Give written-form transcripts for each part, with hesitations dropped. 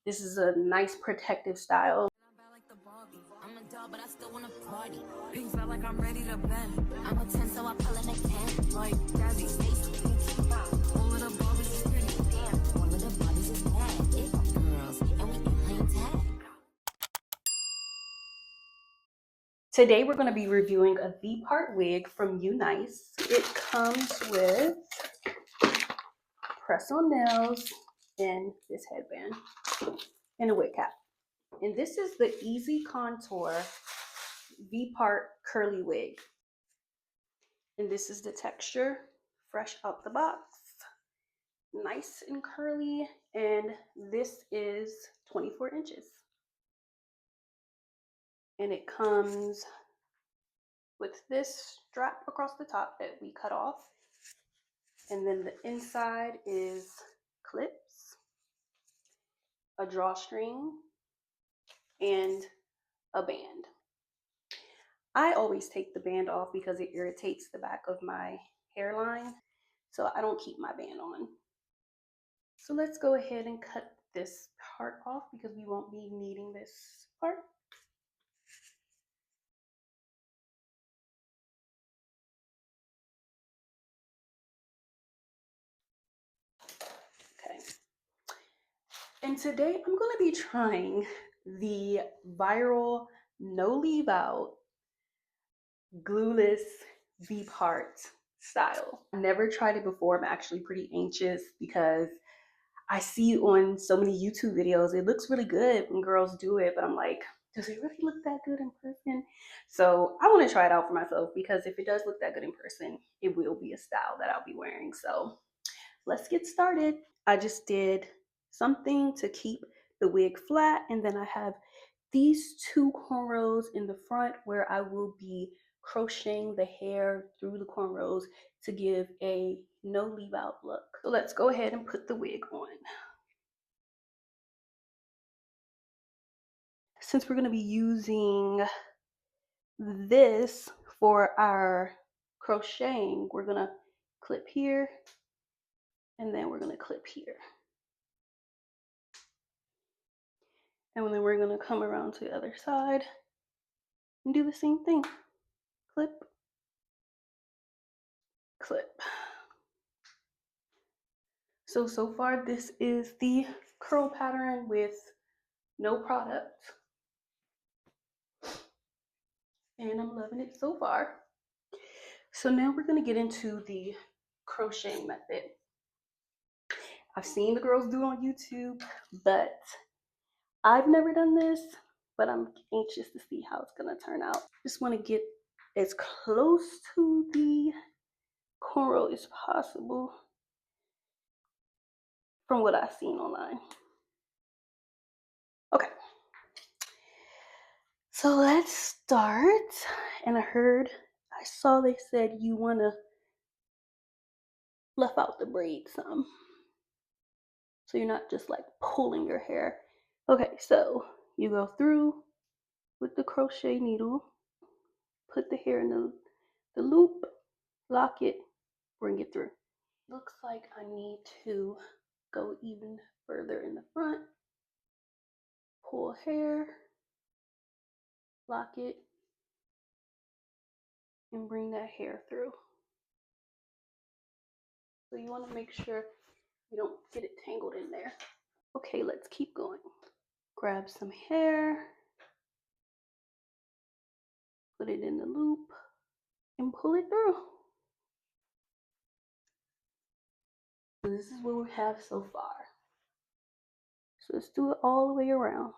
This is a nice protective style. I'm a dog, but I still wanna party. Pink felt like I'm ready to bend. I'm a 10, so I pull in a 10. Like Jazzy, Stacy, all of the Barbies is pretty. Damn, all of the Barbies is bad. It girls, and we can playing tag. Today we're going to be reviewing a V-part wig from UNice. It comes with press-on nails and this headband and a wig cap. And this is the EasiContour V-part curly wig. And this is the texture, fresh out the box, nice and curly. And this is 24 inches. And it comes with this strap across the top that we cut off. And then the inside is clips, a drawstring, and a band. I always take the band off because it irritates the back of my hairline, so I don't keep my band on. So let's go ahead and cut this part off because we won't be needing this part. Okay. And today I'm going to be trying the viral no leave out glueless V-part style. I've never tried it before. I'm actually pretty anxious because I see on so many YouTube videos, it looks really good when girls do it, but I'm like, does it really look that good in person? So I want to try it out for myself because if it does look that good in person, it will be a style that I'll be wearing. So let's get started. I just did something to keep the wig flat, and then I have these two cornrows in the front where I will be crocheting the hair through the cornrows to give a no leave out look. So let's go ahead and put the wig on. Since we're going to be using this for our crocheting, we're going to clip here and then we're going to clip here. And then we're going to come around to the other side and do the same thing. Clip, clip. So far this is the curl pattern with no product. And I'm loving it so far. So now we're going to get into the crocheting method. I've seen the girls do it on YouTube, but I've never done this, but I'm anxious to see how it's going to turn out. Just want to get as close to the cornrow as possible from what I've seen online. Okay. So let's start. And I saw they said you want to fluff out the braid some. So you're not just like pulling your hair. Okay, so you go through with the crochet needle, put the hair in the loop, lock it, bring it through. Looks like I need to go even further in the front, pull hair, lock it, and bring that hair through. So you want to make sure you don't get it tangled in there. Okay, let's keep going. Grab some hair, put it in the loop, and pull it through. So this is what we have so far. So let's do it all the way around.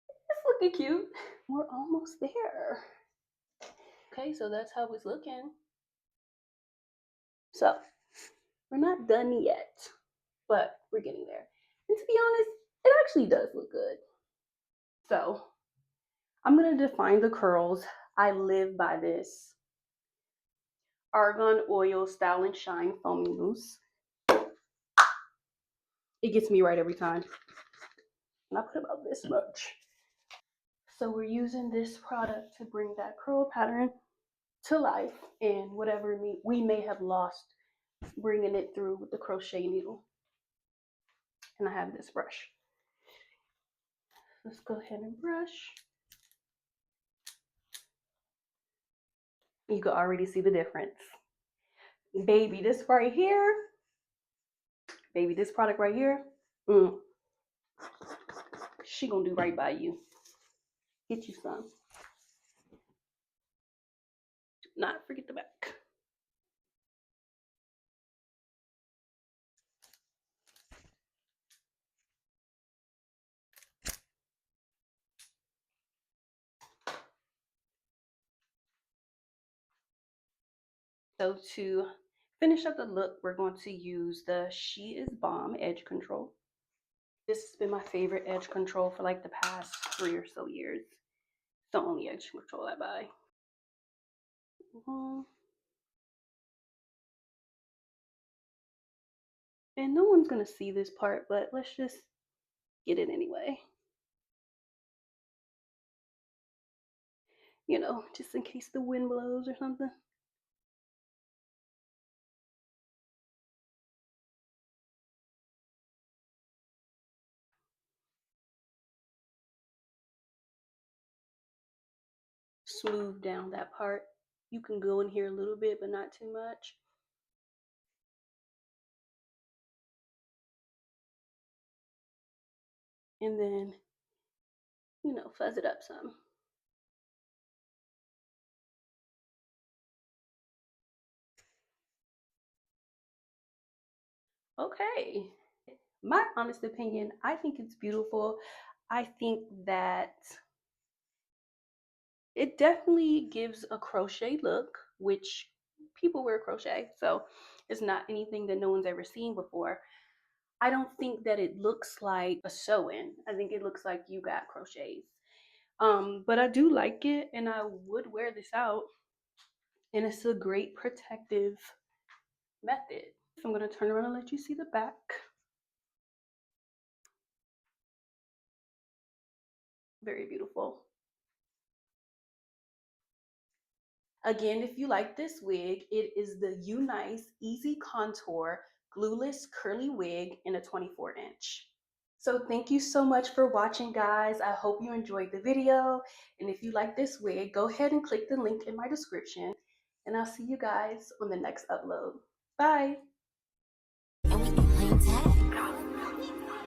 It's looking cute. We're almost there. Okay, so that's how it's looking. So we're not done yet, but we're getting there. And to be honest, it actually does look good. So I'm gonna define the curls. I live by this Argan Oil Style and Shine Foaming Mousse. It gets me right every time. And I put about this much. So we're using this product to bring that curl pattern to life and whatever we may have lost bringing it through with the crochet needle. And I have this brush. Let's go ahead and brush. You can already see the difference. Baby, this right here, baby, this product right here, she gonna do right by you. Get you some. Not forget the back. So to finish up the look, we're going to use the She Is Bomb Edge Control. This has been my favorite edge control for like the past 3 or so years. It's the only edge control I buy. And no one's gonna see this part, but let's just get it anyway. You know, just in case the wind blows or something. Smooth down that part. You can go in here a little bit, but not too much. And then, you know, fuzz it up some. Okay. My honest opinion, I think it's beautiful. I think that it definitely gives a crochet look, which people wear crochet, so it's not anything that no one's ever seen before. I don't think that it looks like a sew-in. I think it looks like you got crochets. But I do like it, and I would wear this out, and it's a great protective method. So I'm gonna turn around and let you see the back. Very beautiful. Again, if you like this wig, it is the UNice EasiContour Glueless Curly Wig in a 24-inch. So thank you so much for watching, guys. I hope you enjoyed the video. And if you like this wig, go ahead and click the link in my description. And I'll see you guys on the next upload. Bye. And we be playing tag.